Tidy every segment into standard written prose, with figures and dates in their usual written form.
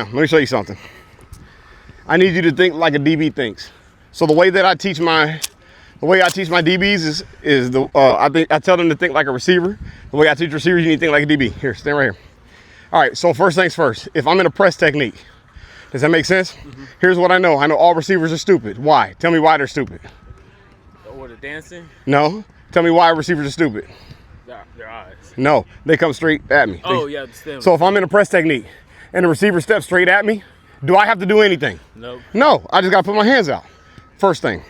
Let me show you something. I need you to think like a DB thinks. So the way that I teach my DBs is I tell them to think like a receiver. The way I teach receivers, you need to think like a DB. Here, stand right here. All right, so first things first, if I'm in a press technique, does that make sense? Mm-hmm. Here's what I know. I know all receivers are stupid. Why? Tell me why they're stupid. Or the dancing? No. Tell me why receivers are stupid. Their eyes. No, they come straight at me. Oh, yeah, the So if I'm in a press technique and the receiver steps straight at me, do I have to do anything? Nope. No, I just got to put my hands out. First thing.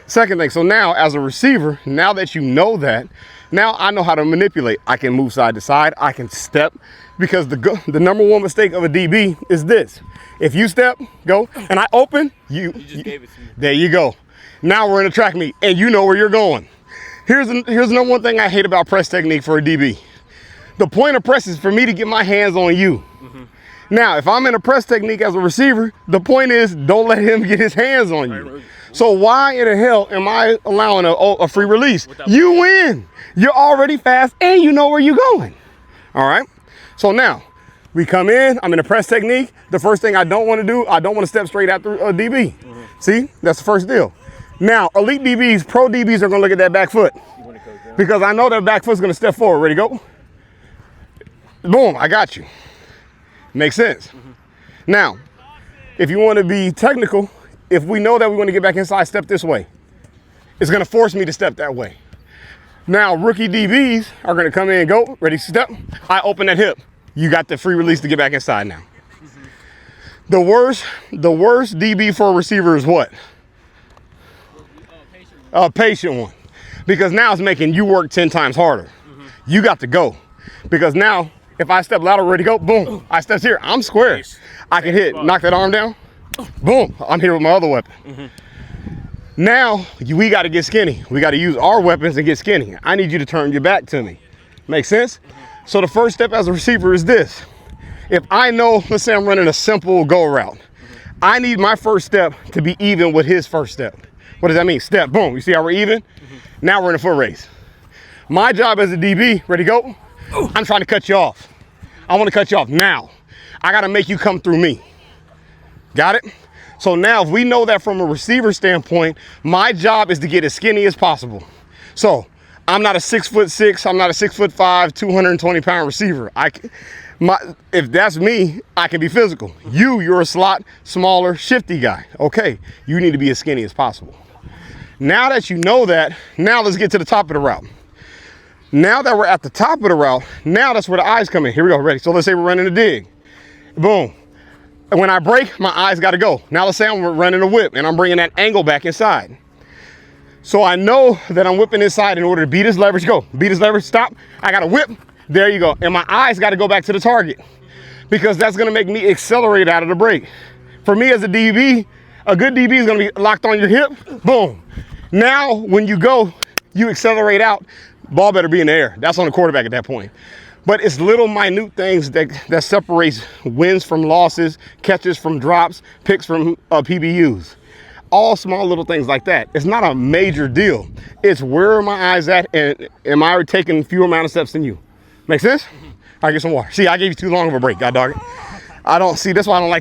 Second thing, so now as a receiver, now that you know that, now I know how to manipulate. I can move side to side. I can step, because the number one mistake of a DB is this. If you step, go, and I open, you just gave it to me. There you go. Now we're in a track meet, and you know where you're going. Here's the number one thing I hate about press technique for a DB. The point of press is for me to get my hands on you. Mm-hmm. Now, if I'm in a press technique as a receiver, the point is don't let him get his hands on you. So why in the hell am I allowing a free release? You win. You're already fast and you know where you're going. All right? So now, we come in, I'm in a press technique. The first thing I don't want to do, I don't want to step straight after a DB. Mm-hmm. See? That's the first deal. Now, elite DBs, pro DBs are going to look at that back foot. Because I know that back foot's going to step forward. Ready, go? Boom, I got you. Makes sense. Mm-hmm. Now, if you want to be technical, if we know that we want to get back inside, step this way. It's going to force me to step that way. Now, rookie DBs are going to come in and go. Ready, step. I open that hip. You got the free release to get back inside now. Mm-hmm. The worst DB for a receiver is what? A patient one. Because now it's making you work 10 times harder. Mm-hmm. You got to go. Because now, if I step lateral, ready to go, boom, I step here, I'm square. I can hit, knock that arm down, boom, I'm here with my other weapon. Mm-hmm. Now, we got to get skinny. We got to use our weapons and get skinny. I need you to turn your back to me. Make sense? Mm-hmm. So the first step as a receiver is this. If I know, let's say I'm running a simple go route, mm-hmm. I need my first step to be even with his first step. What does that mean? Step, boom, you see how we're even? Mm-hmm. Now we're in a foot race. My job as a DB, ready to go? I'm trying to cut you off. I want to cut you off now. I got to make you come through me. Got it? So now if we know that from a receiver standpoint, my job is to get as skinny as possible. So I'm not a 6'6", I'm not a 6'5", 220-pound receiver. If that's me, I can be physical. You're a slot, smaller, shifty guy. Okay, you need to be as skinny as possible. Now that you know that, now let's get to the top of the route. Now that we're at the top of the route, now that's where the eyes come in. Here we go, ready. So let's say we're running a dig. Boom. And when I break, my eyes got to go. Now let's say I'm running a whip and I'm bringing that angle back inside. So I know that I'm whipping inside in order to beat his leverage. Go, beat his leverage, stop. I got to whip. There you go. And my eyes got to go back to the target because that's going to make me accelerate out of the break. For me as a DB, a good DB is going to be locked on your hip. Boom. Now, when you go, you accelerate out. Ball better be in the air. That's on the quarterback at that point. But it's little minute things that separates wins from losses, catches from drops, picks from PBUs. All small little things like that. It's not a major deal. It's where are my eyes at and am I taking fewer amount of steps than you? Make sense? All right, get some water. See, I gave you too long of a break, God dog it. That's why I don't like